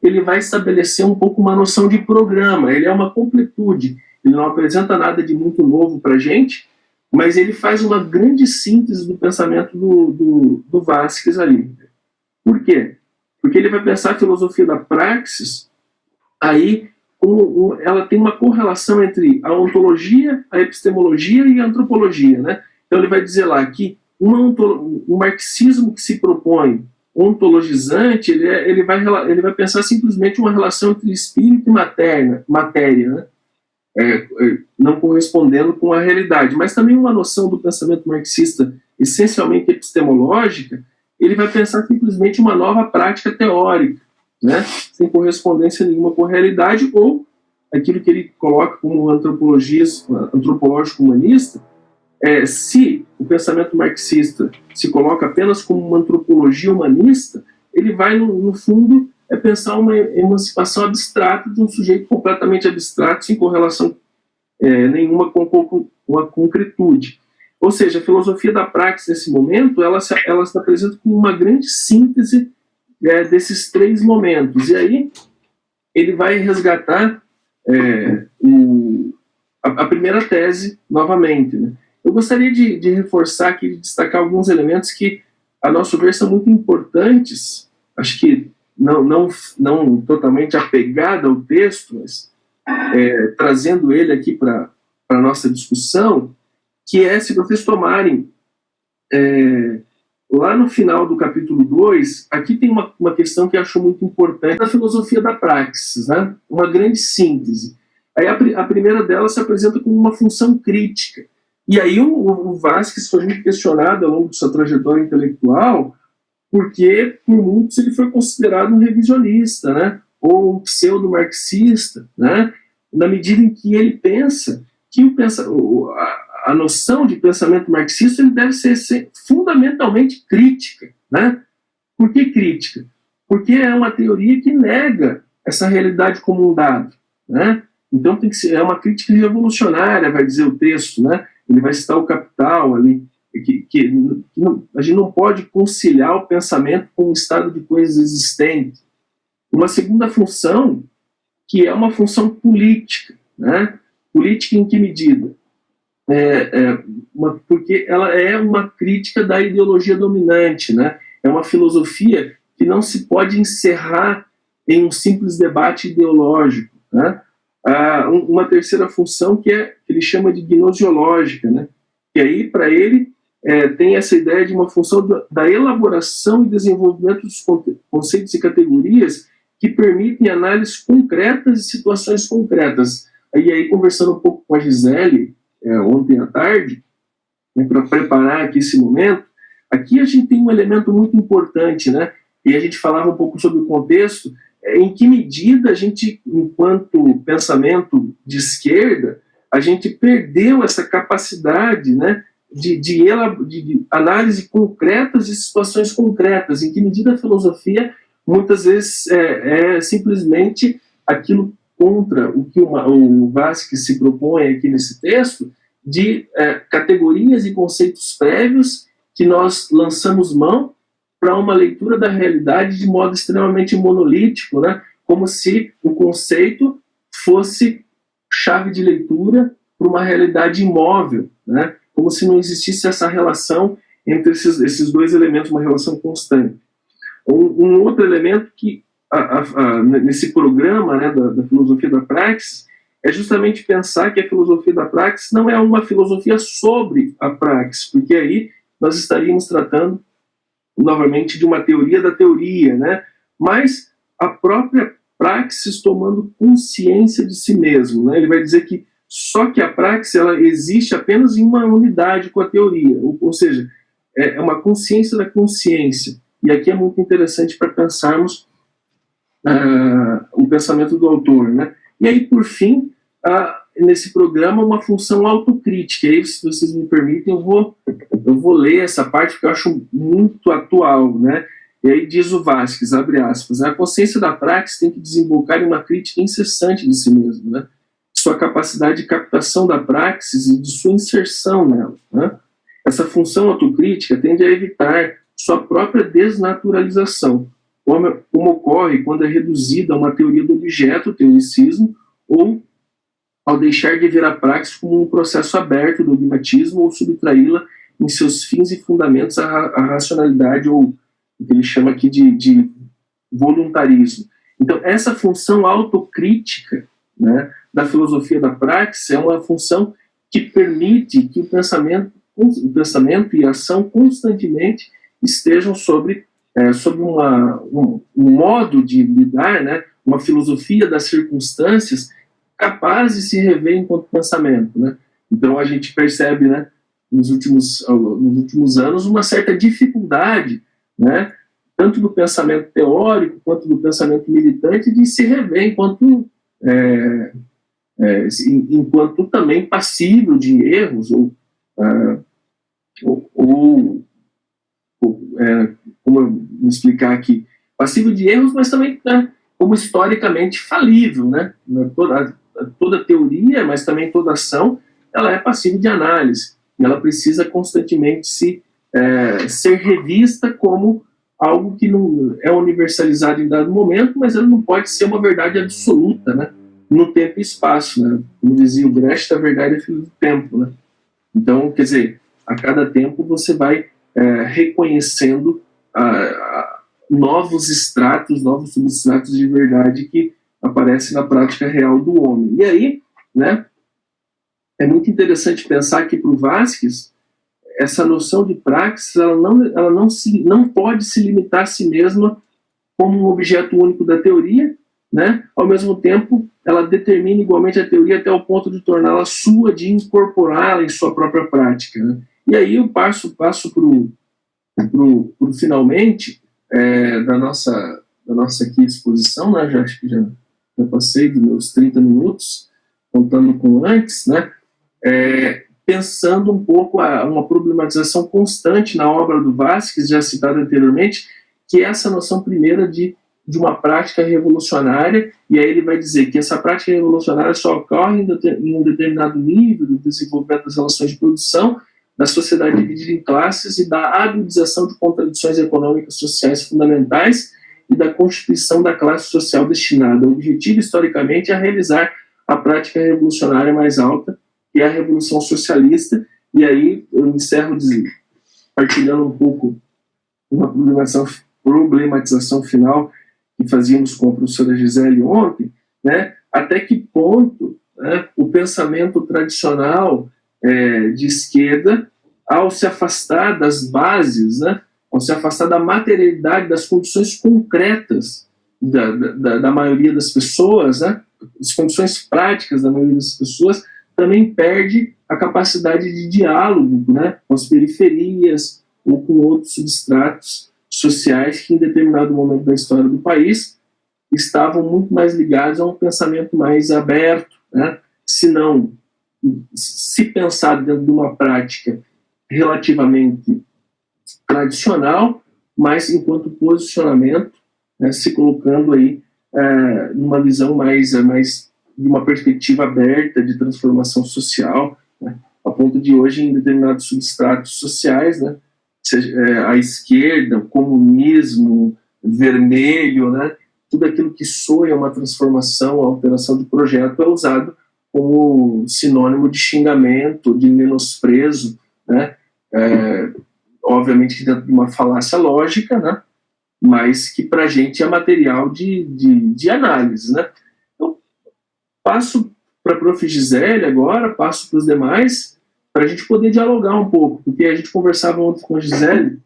ele vai estabelecer um pouco uma noção de programa, ele é uma completude, ele não apresenta nada de muito novo para a gente, mas ele faz uma grande síntese do pensamento do Vasquez ali. Por quê? Porque ele vai pensar a filosofia da praxis, aí ela tem uma correlação entre a ontologia, a epistemologia e a antropologia, né? Então ele vai dizer lá que um marxismo que se propõe ontologizante, ele vai pensar simplesmente uma relação entre espírito e matéria, né? Não correspondendo com a realidade, mas também uma noção do pensamento marxista essencialmente epistemológica, ele vai pensar simplesmente uma nova prática teórica, né? Sem correspondência nenhuma com a realidade, ou aquilo que ele coloca como antropológico humanista. Se o pensamento marxista se coloca apenas como uma antropologia humanista, ele vai, no fundo, pensar uma emancipação abstrata de um sujeito completamente abstrato, sem correlação nenhuma com a concretude. Ou seja, a filosofia da praxis, nesse momento, ela se apresenta como uma grande síntese desses três momentos. E aí ele vai resgatar a primeira tese novamente, né? Eu gostaria de reforçar aqui, de destacar alguns elementos que, a nosso ver, são muito importantes, acho que não totalmente apegada ao texto, mas trazendo ele aqui para a nossa discussão, que se vocês tomarem lá no final do capítulo 2, aqui tem uma questão que eu acho muito importante, da filosofia da praxis, né? Uma grande síntese. Aí a primeira delas se apresenta como uma função crítica. E aí o Vasquez foi muito questionado ao longo de sua trajetória intelectual, porque por muitos ele foi considerado um revisionista, né? Ou um pseudo-marxista, né? Na medida em que ele pensa que a noção de pensamento marxista ele deve ser fundamentalmente crítica, né? Por que crítica? Porque é uma teoria que nega essa realidade como um dado, né? Então tem que ser uma crítica revolucionária, vai dizer o texto, né? Ele vai citar o Capital ali, que a gente não pode conciliar o pensamento com o estado de coisas existente. Uma segunda função, que é uma função política, né? Política em que medida? Porque ela é uma crítica da ideologia dominante, né? É uma filosofia que não se pode encerrar em um simples debate ideológico, né? Uma terceira função que ele chama de gnosiológica, né? E aí, para ele, tem essa ideia de uma função da elaboração e desenvolvimento dos conceitos e categorias que permitem análises concretas de situações concretas. E aí, conversando um pouco com a Gisele, ontem à tarde, né, para preparar aqui esse momento, aqui a gente tem um elemento muito importante, né? E a gente falava um pouco sobre o contexto, em que medida a gente, enquanto pensamento de esquerda, a gente perdeu essa capacidade, né, de análise concretas de situações concretas, em que medida a filosofia muitas vezes é simplesmente aquilo contra o que o Vasquez se propõe aqui nesse texto, de categorias e conceitos prévios que nós lançamos mão para uma leitura da realidade de modo extremamente monolítico, né? como se o conceito fosse chave de leitura para uma realidade imóvel, né? Como se não existisse essa relação entre esses dois elementos, uma relação constante. Um outro elemento que, nesse programa, né, da filosofia da praxis, é justamente pensar que a filosofia da praxis não é uma filosofia sobre a praxis, porque aí nós estaríamos tratando, novamente, de uma teoria da teoria, né? Mas a própria praxis tomando consciência de si mesmo, né? Ele vai dizer que só que a praxis ela existe apenas em uma unidade com a teoria, ou seja, é uma consciência da consciência. E aqui é muito interessante para pensarmos o pensamento do autor, né? E aí, por fim, nesse programa, uma função autocrítica. E aí, se vocês me permitem, eu vou ler essa parte, porque eu acho muito atual, né? E aí diz o Vasquez, abre aspas, a consciência da praxis tem que desembocar em uma crítica incessante de si mesmo, né? Sua capacidade de captação da praxis e de sua inserção nela, né? Essa função autocrítica tende a evitar sua própria desnaturalização, como ocorre quando é reduzida a uma teoria do objeto, o teoricismo, ou ao deixar de ver a praxis como um processo aberto do dogmatismo ou subtraí-la em seus fins e fundamentos à racionalidade, ou o que ele chama aqui de voluntarismo. Então, essa função autocrítica, né, da filosofia da praxis é uma função que permite que o pensamento e a ação constantemente estejam sobre um modo de lidar, né, uma filosofia das circunstâncias capaz de se rever enquanto pensamento, né? Então a gente percebe, né, nos últimos anos uma certa dificuldade, né, tanto do pensamento teórico quanto do pensamento militante de se rever enquanto também passível de erros como eu me explicar aqui, passível de erros, mas também, né, como historicamente falível, né? Toda teoria, mas também toda ação, ela é passível de análise, e ela precisa constantemente ser revista como algo que não é universalizado em dado momento, mas ela não pode ser uma verdade absoluta, né, no tempo e espaço, né? Como dizia o Brecht, a verdade é filho do tempo, né? Então, quer dizer, a cada tempo você vai reconhecendo novos estratos, novos substratos de verdade que aparecem na prática real do homem. E aí, né, é muito interessante pensar que para o Vasquez, essa noção de praxis ela não pode se limitar a si mesma como um objeto único da teoria, né? Ao mesmo tempo, ela determina igualmente a teoria até o ponto de torná-la sua, de incorporá-la em sua própria prática, né? E aí eu passo para o finalmente da nossa aqui exposição, né? Acho que já passei dos meus 30 minutos, contando com antes, né? Pensando um pouco uma problematização constante na obra do Vasquez, já citada anteriormente, que é essa noção primeira de uma prática revolucionária, e aí ele vai dizer que essa prática revolucionária só ocorre em um determinado nível do desenvolvimento das relações de produção, da sociedade dividida em classes e da agudização de contradições econômicas sociais fundamentais e da constituição da classe social destinada. O objetivo, historicamente, é realizar a prática revolucionária mais alta, que é a Revolução Socialista, e aí eu encerro partilhando um pouco uma problematização final que fazíamos com a professora Gisele ontem, né, até que ponto, né, o pensamento tradicional de esquerda, ao se afastar das bases, né, ao se afastar da materialidade, das condições concretas da maioria das pessoas, né, as condições práticas da maioria das pessoas, também perde a capacidade de diálogo, né, com as periferias ou com outros substratos sociais que, em determinado momento da história do país, estavam muito mais ligados a um pensamento mais aberto, né, se pensar dentro de uma prática relativamente tradicional, mas enquanto posicionamento, né, se colocando aí numa visão mais de uma perspectiva aberta de transformação social, né, a ponto de hoje, em determinados substratos sociais, né, seja a esquerda, o comunismo vermelho, né, tudo aquilo que soa uma transformação, alteração de projeto é usado como sinônimo de xingamento, de menosprezo, né? Obviamente dentro de uma falácia lógica, né? Mas que para a gente é material de análise, né? Então, passo para a Prof. Gisele agora, passo para os demais, para a gente poder dialogar um pouco, porque a gente conversava ontem com a Gisele,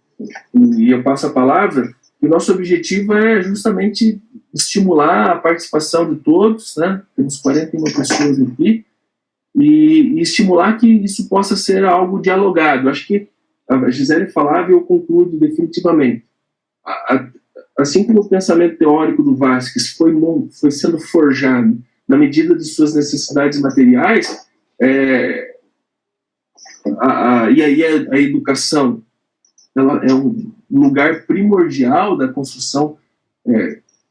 e eu passo a palavra, e o nosso objetivo é justamente estimular a participação de todos, né? Temos 41 pessoas aqui, e estimular que isso possa ser algo dialogado. Acho que a Gisele falava e eu concluo definitivamente. Assim como o pensamento teórico do Vasquez foi sendo forjado na medida de suas necessidades materiais, e aí a educação ela é um lugar primordial da construção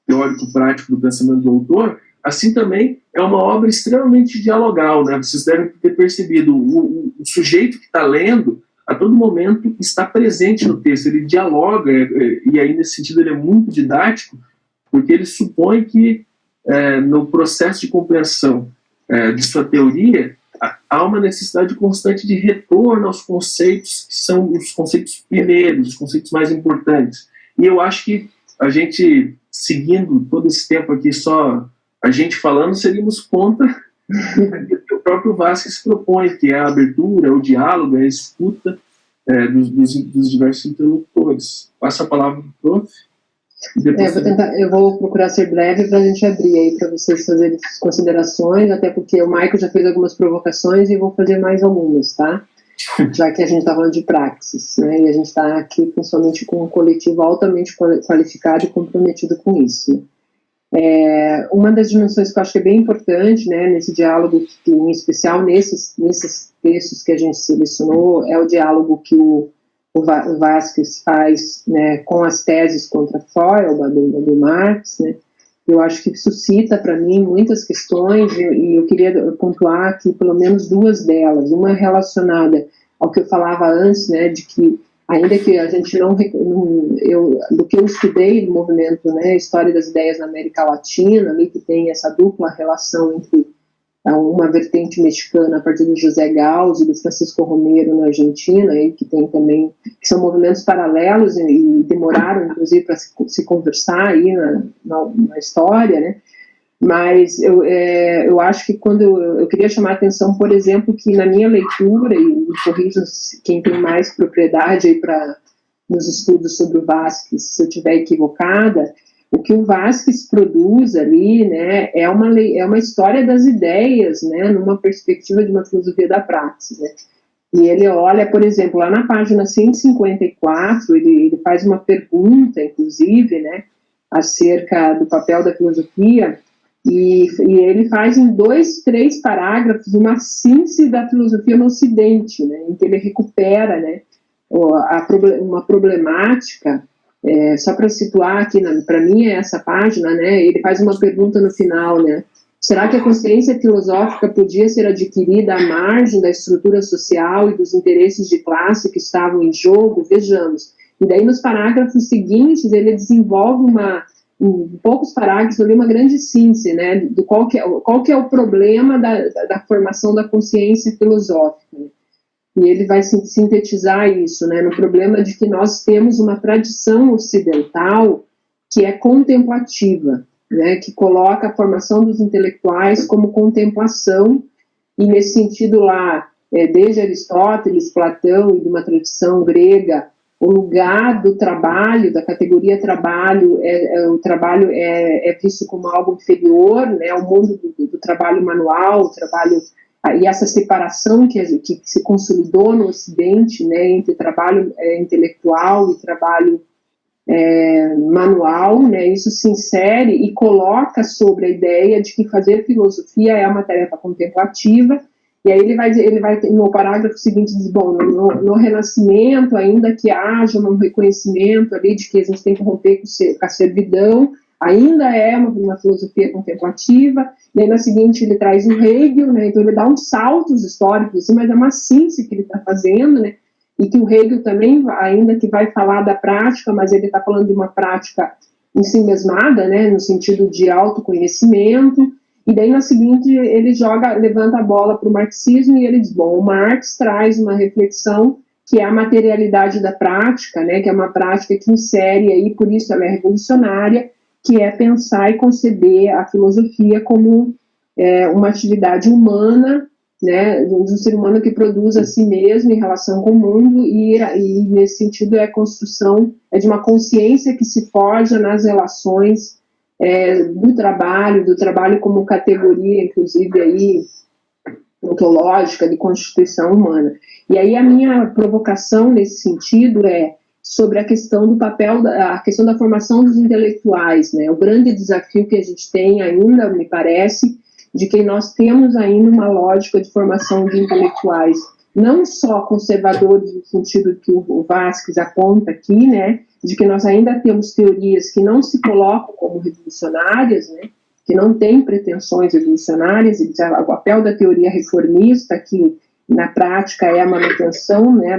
teórico-prático do pensamento do autor, assim também é uma obra extremamente dialogal, né? Vocês devem ter percebido, o sujeito que está lendo, a todo momento está presente no texto, ele dialoga, e aí nesse sentido ele é muito didático, porque ele supõe que no processo de compreensão de sua teoria, há uma necessidade constante de retorno aos conceitos que são os conceitos primeiros, os conceitos mais importantes. E eu acho que a gente, seguindo todo esse tempo aqui só a gente falando, seríamos contra o que o próprio Vasquez propõe, que é a abertura, o diálogo, a escuta dos diversos interlocutores. Passo a palavra para o prof. Eu vou procurar ser breve para a gente abrir aí para vocês fazerem considerações, até porque o Michael já fez algumas provocações e vou fazer mais algumas, tá? Já que a gente está falando de praxis, né? E a gente está aqui principalmente com um coletivo altamente qualificado e comprometido com isso, né? Uma das dimensões que eu acho que é bem importante, né, nesse diálogo, em especial nesses textos que a gente selecionou, é o diálogo que o Vasquez faz, né, com as teses contra Feuerbach, do Marx, né. Eu acho que suscita para mim muitas questões e eu queria pontuar aqui pelo menos duas delas. Uma relacionada ao que eu falava antes, né, de que ainda que a gente do que eu estudei no movimento, né, História das Ideias na América Latina, ali que tem essa dupla relação entre uma vertente mexicana a partir do José Gauss e do Francisco Romero na Argentina, aí, que tem também, que são movimentos paralelos e demoraram, inclusive, para se conversar aí na história, né? Mas eu acho que quando eu queria chamar a atenção, por exemplo, que na minha leitura, e me corrijam quem tem mais propriedade aí nos estudos sobre o Vasquez, se eu estiver equivocada, o que o Vasquez produz ali, né, é uma história das ideias, né, numa perspectiva de uma filosofia da praxis, né. E ele olha, por exemplo, lá na página 154, ele faz uma pergunta, inclusive, né, acerca do papel da filosofia, e ele faz em 2, 3 parágrafos uma síntese da filosofia no Ocidente, né, em que ele recupera, né, uma problemática. Só para situar aqui, para mim é essa página, né, ele faz uma pergunta no final, né, será que a consciência filosófica podia ser adquirida à margem da estrutura social e dos interesses de classe que estavam em jogo? Vejamos. E daí nos parágrafos seguintes ele desenvolve em poucos parágrafos ali uma grande síntese, né, do qual que é o problema da formação da consciência filosófica, né? E ele vai sintetizar isso, né, no problema de que nós temos uma tradição ocidental que é contemplativa, né, que coloca a formação dos intelectuais como contemplação, e nesse sentido lá, desde Aristóteles, Platão e de uma tradição grega, o lugar do trabalho, da categoria trabalho, o trabalho é visto como algo inferior, né, ao mundo do trabalho manual, o trabalho. E essa separação que se consolidou no Ocidente, né, entre trabalho intelectual e trabalho manual, né, isso se insere e coloca sobre a ideia de que fazer filosofia é uma tarefa contemplativa. E aí ele vai no parágrafo seguinte diz, bom, no Renascimento, ainda que haja um reconhecimento ali de que a gente tem que romper com a servidão, ainda é uma filosofia contemplativa. E aí na seguinte ele traz o Hegel, né, então ele dá uns saltos históricos, assim, mas é uma síntese que ele está fazendo, né, e que o Hegel também, ainda que vai falar da prática, mas ele está falando de uma prática em si mesmada, né, no sentido de autoconhecimento, e daí na seguinte ele levanta a bola para o marxismo e ele diz, bom, o Marx traz uma reflexão que é a materialidade da prática, né, que é uma prática que insere aí, por isso ela é revolucionária, que é pensar e conceber a filosofia como uma atividade humana, né, de um ser humano que produz a si mesmo em relação com o mundo, e nesse sentido é a construção de uma consciência que se forja nas relações do trabalho como categoria, inclusive aí ontológica de constituição humana. E aí a minha provocação nesse sentido é sobre a questão do papel, a questão da formação dos intelectuais, né, o grande desafio que a gente tem ainda, me parece, de que nós temos ainda uma lógica de formação de intelectuais, não só conservadores no sentido que o Vasquez aponta aqui, né, de que nós ainda temos teorias que não se colocam como revolucionárias, né, que não têm pretensões revolucionárias, e o papel da teoria reformista, que na prática é a manutenção, né,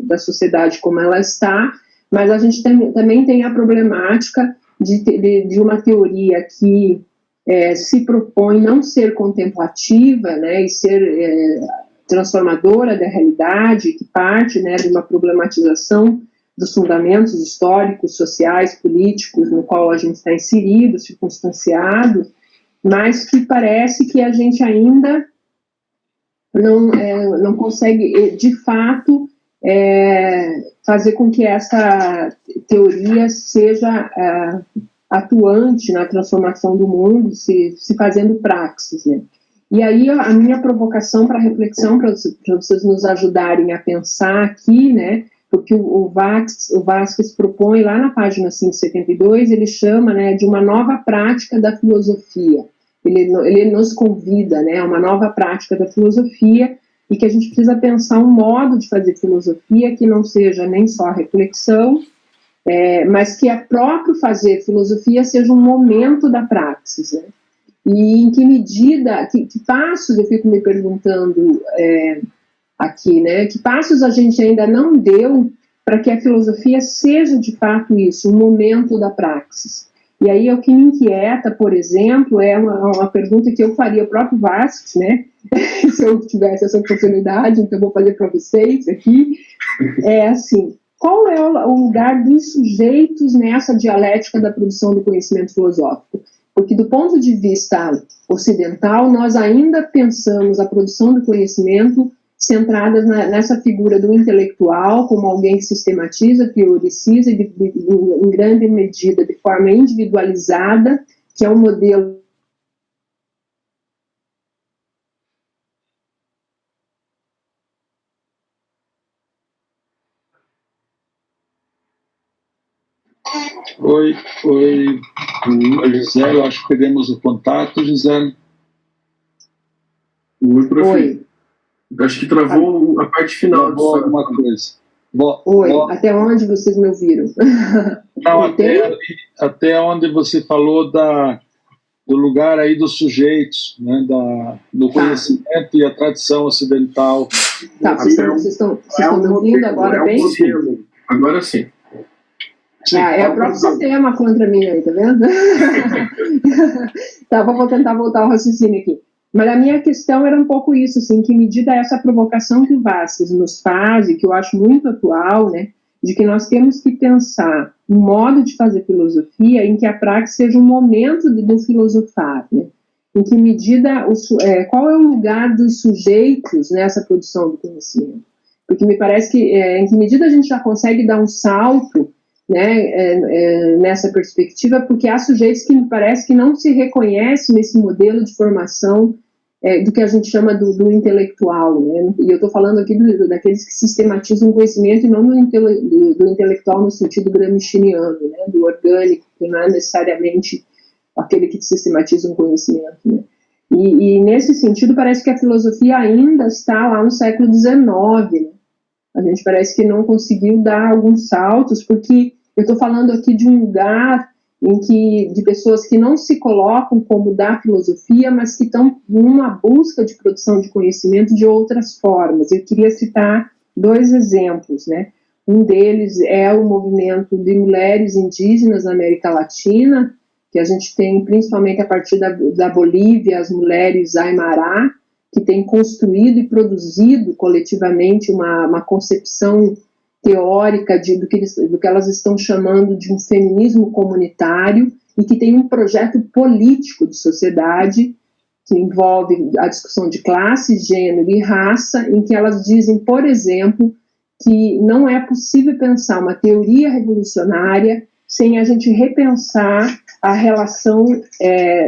da sociedade como ela está, mas a gente também tem a problemática de uma teoria que se propõe não ser contemplativa, né, e ser transformadora da realidade, que parte, né, de uma problematização dos fundamentos históricos, sociais, políticos, no qual a gente está inserido, circunstanciado, mas que parece que a gente ainda não consegue, de fato, fazer com que essa teoria seja atuante na transformação do mundo, se fazendo praxis, né? E aí a minha provocação para reflexão, para vocês nos ajudarem a pensar aqui, né, porque o Vasquez propõe lá na página 572, ele chama, né, de uma nova prática da filosofia. Ele nos convida, né, a uma nova prática da filosofia, e que a gente precisa pensar um modo de fazer filosofia que não seja nem só reflexão, mas que a próprio fazer filosofia seja um momento da praxis, né? E em que medida, que passos, eu fico me perguntando aqui, né, que passos a gente ainda não deu para que a filosofia seja de fato isso, um momento da praxis. E aí o que me inquieta, por exemplo, é uma pergunta que eu faria ao próprio Vasquez, né, se eu tivesse essa oportunidade, então vou fazer para vocês aqui, assim, qual é o lugar dos sujeitos nessa dialética da produção do conhecimento filosófico? Porque do ponto de vista ocidental, nós ainda pensamos a produção do conhecimento centrada nessa figura do intelectual, como alguém que sistematiza, teoriciza, em grande medida, de forma individualizada, que é um modelo Oi, Gisele, eu acho que perdemos o contato, Gisele. Oi, prof. Acho que travou a parte final. Travou alguma coisa. Até onde vocês me ouviram? Não, até onde você falou do lugar aí dos sujeitos, né, do conhecimento e a tradição ocidental. Tá, vocês estão me ouvindo agora bem? Agora sim. É o próprio sistema contra mim aí, tá vendo? Tá, vou tentar voltar ao raciocínio aqui. Mas a minha questão era um pouco isso, assim, que medida é essa provocação que o Vasquez nos faz, e que eu acho muito atual, né, de que nós temos que pensar um modo de fazer filosofia em que a praxis seja um momento do filosofar, né? Em que medida, qual é o lugar dos sujeitos nessa produção do conhecimento? Porque me parece que, em que medida a gente já consegue dar um salto, né, nessa perspectiva, porque há sujeitos que me parece que não se reconhecem nesse modelo de formação do que a gente chama do intelectual, né? E eu estou falando aqui daqueles que sistematizam o conhecimento e não do intelectual no sentido gramsciano, né, do orgânico, que não é necessariamente aquele que sistematiza um conhecimento, né? E nesse sentido parece que a filosofia ainda está lá no século XIX, né? A gente parece que não conseguiu dar alguns saltos, porque eu estou falando aqui de um lugar de pessoas que não se colocam como da filosofia, mas que estão numa busca de produção de conhecimento de outras formas. Eu queria citar 2 exemplos, né? Um deles é o movimento de mulheres indígenas na América Latina, que a gente tem principalmente a partir da Bolívia, as mulheres Aymara, que têm construído e produzido coletivamente uma concepção teórica do que elas estão chamando de um feminismo comunitário, e que tem um projeto político de sociedade que envolve a discussão de classe, gênero e raça, em que elas dizem, por exemplo, que não é possível pensar uma teoria revolucionária sem a gente repensar a relação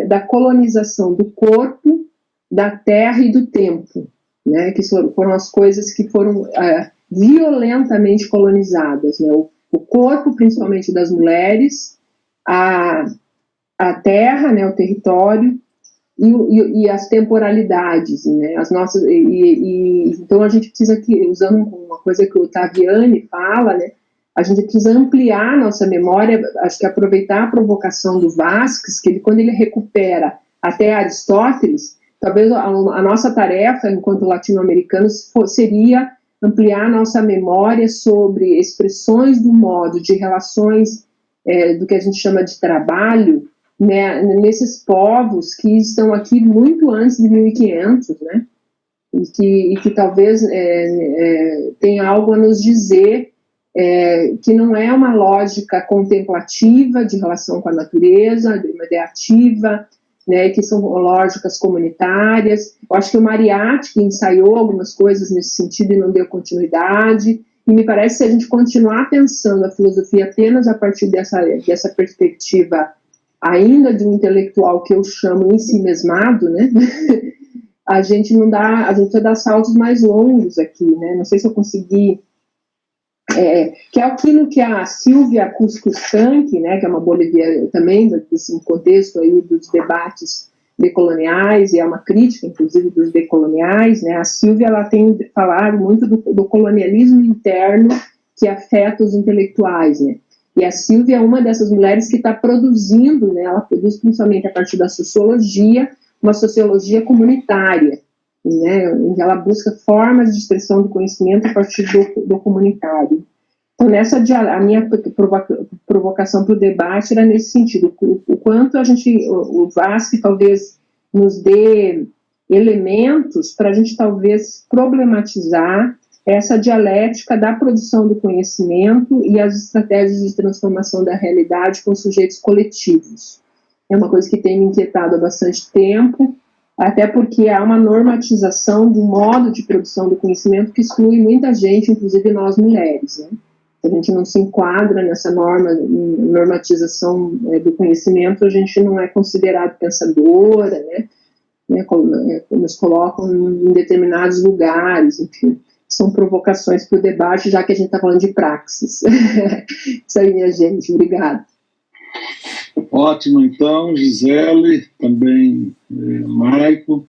da colonização do corpo, da terra e do tempo, né, que foram as coisas que foram violentamente colonizadas, né, o corpo, principalmente das mulheres, a terra, né, o território, e as temporalidades, né, as nossas, então a gente precisa, aqui, usando uma coisa que o Taviani fala, né, a gente precisa ampliar nossa memória, acho que aproveitar a provocação do Vasquez, que quando ele recupera até Aristóteles, talvez a nossa tarefa, enquanto latino-americanos, seria ampliar nossa memória sobre expressões do modo de relações do que a gente chama de trabalho, né, nesses povos que estão aqui muito antes de 1500, né, e que talvez tenha algo a nos dizer, que não é uma lógica contemplativa de relação com a natureza, ideativa, né, que são lógicas comunitárias. Eu acho que o Mariátegui ensaiou algumas coisas nesse sentido e não deu continuidade, e me parece que se a gente continuar pensando a filosofia apenas a partir dessa perspectiva ainda de um intelectual que eu chamo ensimesmado, né, a gente precisa dar saltos mais longos aqui, né, não sei se eu consegui, que é aquilo que a Silvia Cuscuscanqui, né, que é uma boliviana também, desse contexto aí dos debates decoloniais, e é uma crítica, inclusive, dos decoloniais, né, a Silvia, ela tem falado muito do colonialismo interno que afeta os intelectuais, né, e a Silvia é uma dessas mulheres que está produzindo, né, ela produz principalmente a partir da sociologia, uma sociologia comunitária, né, em que ela busca formas de expressão do conhecimento a partir do comunitário. Então, a minha provocação para o debate era nesse sentido, o quanto o Vasquez talvez nos dê elementos para a gente talvez problematizar essa dialética da produção do conhecimento e as estratégias de transformação da realidade com sujeitos coletivos. É uma coisa que tem me inquietado há bastante tempo, até porque há uma normatização do modo de produção do conhecimento que exclui muita gente, inclusive nós mulheres, né? A gente não se enquadra nessa normatização do conhecimento, a gente não é considerado pensadora, né? Nos colocam em determinados lugares, enfim. São provocações para o debate, já que a gente está falando de praxis. Isso aí, minha gente, obrigada. Ótimo, então, Gisele, também Maico.